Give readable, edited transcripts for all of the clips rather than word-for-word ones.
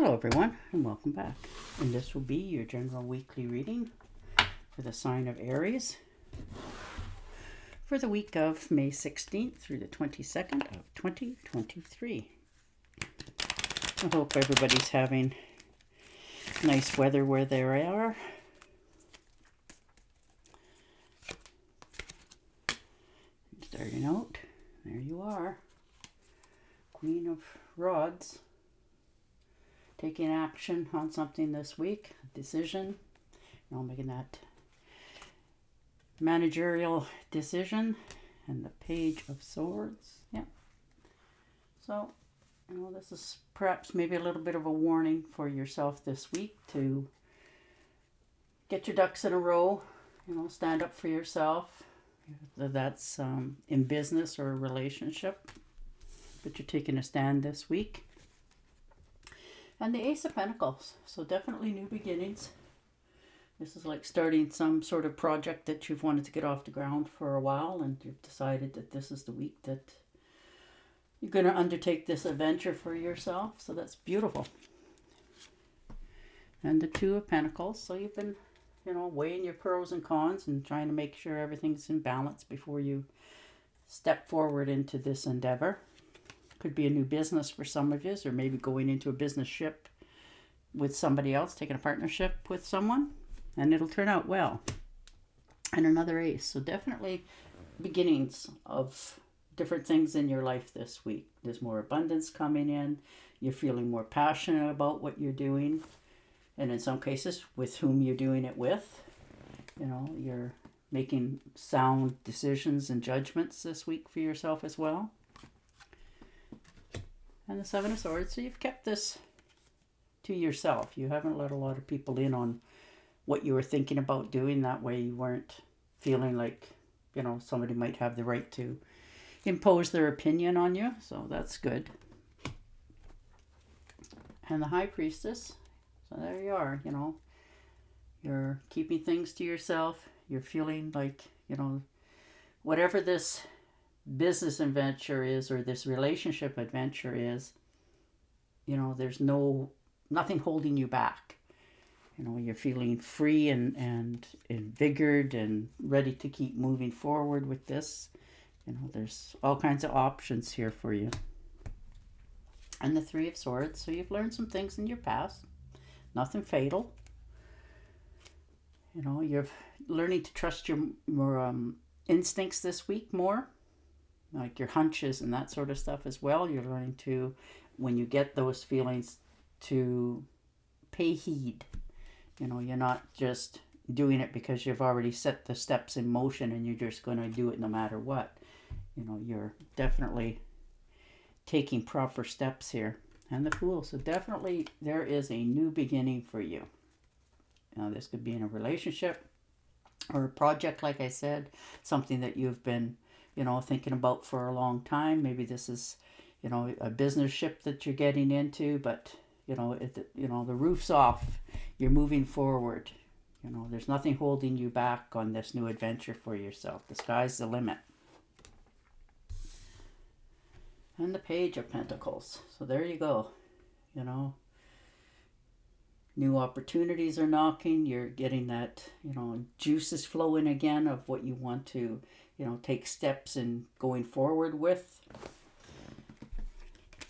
Hello everyone and welcome back. And this will be your general weekly reading for the sign of Aries for the week of May 16th through the 22nd of 2023. I hope everybody's having nice weather where they are. Starting out, there you are. Queen of Rods. Taking action on something this week, decision, making that managerial decision, and the Page of Swords. Yeah. So, this is perhaps maybe a little bit of a warning for yourself this week to get your ducks in a row, stand up for yourself, whether that's in business or a relationship, but you're taking a stand this week. And the Ace of Pentacles, so definitely new beginnings. This is like starting some sort of project that you've wanted to get off the ground for a while, and you've decided that this is the week that you're going to undertake this adventure for yourself. So that's beautiful. And the Two of Pentacles, so you've been, weighing your pros and cons and trying to make sure everything's in balance before you step forward into this endeavor. Could be a new business for some of you, or maybe going into a business ship with somebody else, taking a partnership with someone, and it'll turn out well. And another ace. So definitely beginnings of different things in your life this week. There's more abundance coming in. You're feeling more passionate about what you're doing. And in some cases, with whom you're doing it with. You're making sound decisions and judgments this week for yourself as well. And the Seven of Swords, so you've kept this to yourself. You haven't let a lot of people in on what you were thinking about doing. That way you weren't feeling like, somebody might have the right to impose their opinion on you. So that's good. And the High Priestess, so there you are, you're keeping things to yourself. You're feeling like, whatever this business adventure is, or this relationship adventure is, there's nothing holding you back. You're feeling free and invigorated and ready to keep moving forward with this. There's all kinds of options here for you. And the Three of Swords, so you've learned some things in your past, nothing fatal. You're learning to trust your instincts this week more, like your hunches and that sort of stuff as well. You're learning to, when you get those feelings, to pay heed. You're not just doing it because you've already set the steps in motion and you're just going to do it no matter what. You're definitely taking proper steps here. And the Fool, so definitely there is a new beginning for you. This could be in a relationship or a project, like I said, something that you've been thinking about for a long time. Maybe this is, a business ship that you're getting into, but, the roof's off. You're moving forward. There's nothing holding you back on this new adventure for yourself. The sky's the limit. And the Page of Pentacles. So there you go. New opportunities are knocking. You're getting that, juices flowing again of what you want to, take steps in going forward with.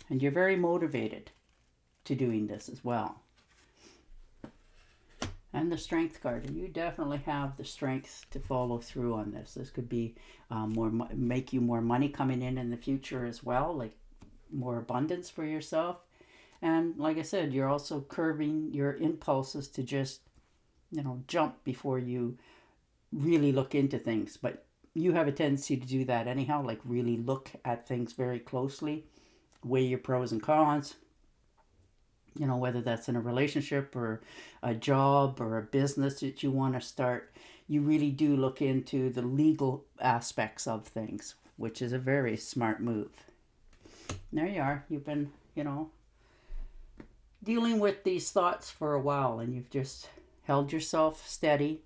And you're very motivated to doing this as well. And the Strength card, and you definitely have the strength to follow through on this. This could be make you more money coming in the future as well, like more abundance for yourself. And like I said, you're also curbing your impulses to just, jump before you really look into things. But you have a tendency to do that anyhow, like really look at things very closely, weigh your pros and cons, whether that's in a relationship or a job or a business that you want to start. You really do look into the legal aspects of things, which is a very smart move. There you are. You've been, dealing with these thoughts for a while, and you've just held yourself steady,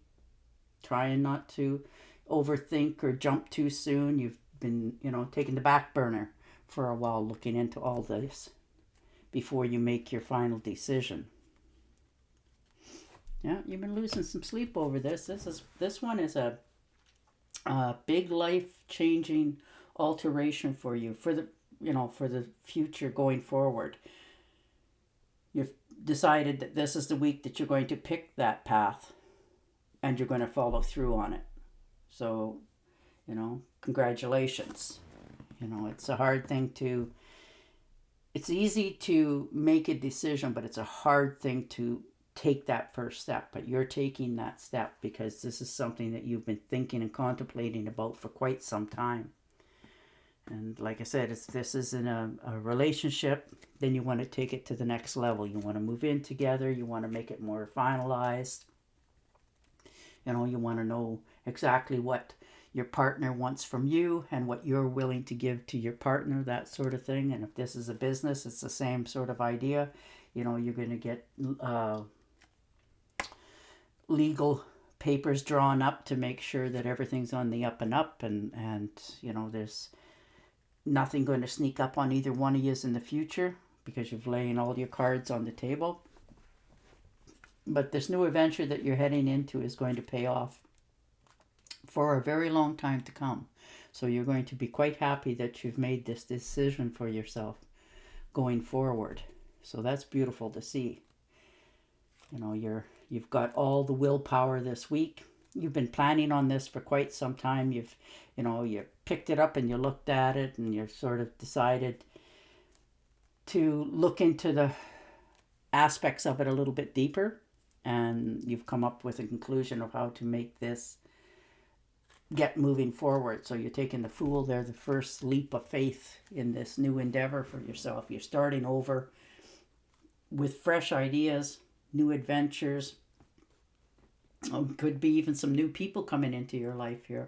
trying not to overthink or jump too soon. You've been, taking the back burner for a while, looking into all this. before you make your final decision. Yeah, you've been losing some sleep over this. This one is a big life-changing alteration for you, for the future going forward. You've decided that this is the week that you're going to pick that path and you're going to follow through on it. So, congratulations. It's a hard thing to, it's easy to make a decision, but it's a hard thing to take that first step. But you're taking that step because this is something that you've been thinking and contemplating about for quite some time. And like I said, if this is in a relationship, then you want to take it to the next level. You want to move in together. You want to make it more finalized. You want to know exactly what your partner wants from you and what you're willing to give to your partner, that sort of thing. And if this is a business, it's the same sort of idea. You're going to get legal papers drawn up to make sure that everything's on the up and up, and there's nothing going to sneak up on either one of you in the future because you've laying all your cards on the table. But this new adventure that you're heading into is going to pay off for a very long time to come. So you're going to be quite happy that you've made this decision for yourself going forward. So that's beautiful to see. You've got all the willpower this week. You've been planning on this for quite some time. You picked it up and you looked at it and you sort of decided to look into the aspects of it a little bit deeper. And you've come up with a conclusion of how to make this get moving forward. So you're taking the Fool there, the first leap of faith in this new endeavor for yourself. You're starting over with fresh ideas, new adventures. Could be even some new people coming into your life here.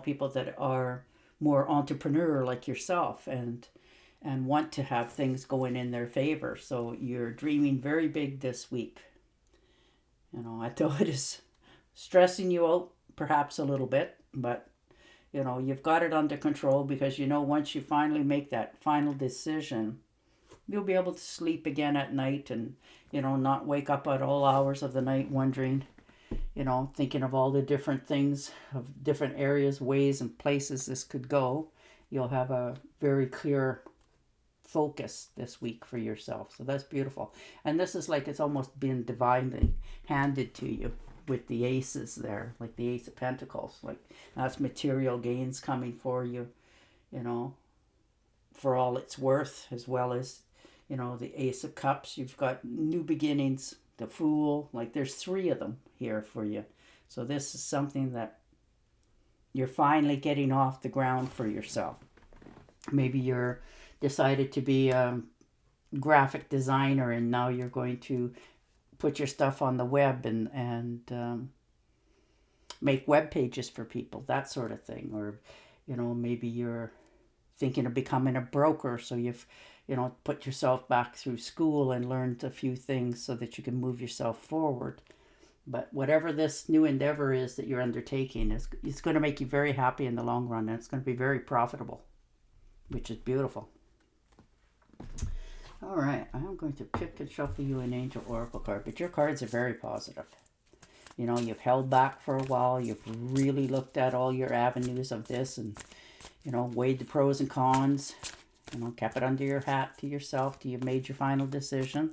People that are more entrepreneur like yourself and want to have things going in their favor. So you're dreaming very big this week. I thought it is stressing you out perhaps a little bit, but you've got it under control because once you finally make that final decision, you'll be able to sleep again at night and not wake up at all hours of the night wondering, thinking of all the different things, of different areas, ways and places this could go. You'll have a very clear focus this week for yourself. So that's beautiful. And this is like it's almost been divinely handed to you with the aces there, like the Ace of Pentacles. Like that's material gains coming for you, for all it's worth, as well as, the Ace of Cups. You've got new beginnings, the Fool. Like there's 3 of them here for you. So this is something that you're finally getting off the ground for yourself. Maybe you're decided to be a graphic designer and now you're going to put your stuff on the web and make web pages for people, that sort of thing. Or maybe you're thinking of becoming a broker, so you've put yourself back through school and learned a few things so that you can move yourself forward. But whatever this new endeavor is that you're undertaking, it's going to make you very happy in the long run, and it's going to be very profitable, which is beautiful. All right, I'm going to pick and shuffle you an Angel Oracle card, but your cards are very positive. You've held back for a while. You've really looked at all your avenues of this and, weighed the pros and cons, kept it under your hat to yourself till you've made your final decision.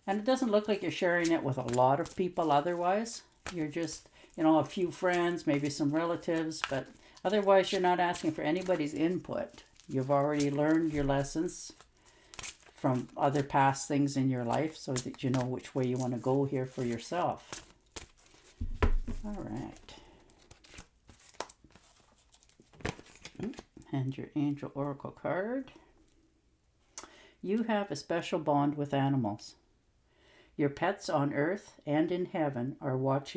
And it doesn't look like you're sharing it with a lot of people otherwise. You're just, a few friends, maybe some relatives, but otherwise you're not asking for anybody's input. You've already learned your lessons from other past things in your life so that you know which way you want to go here for yourself. All right. And your Angel Oracle card. You have a special bond with animals. Your pets on earth and in heaven are watched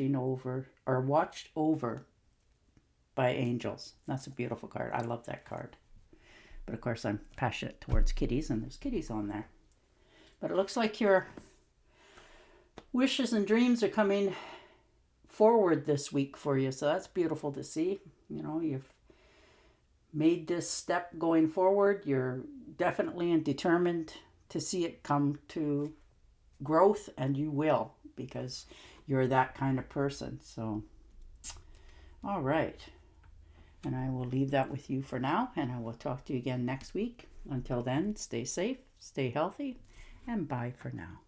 over by angels. That's a beautiful card. I love that card. But of course I'm passionate towards kitties, and there's kitties on there. But it looks like your wishes and dreams are coming forward this week for you. So that's beautiful to see. You've made this step going forward. You're definitely determined to see it come to growth, and you will, because you're that kind of person. So, all right. And I will leave that with you for now, and I will talk to you again next week. Until then, stay safe, stay healthy, and bye for now.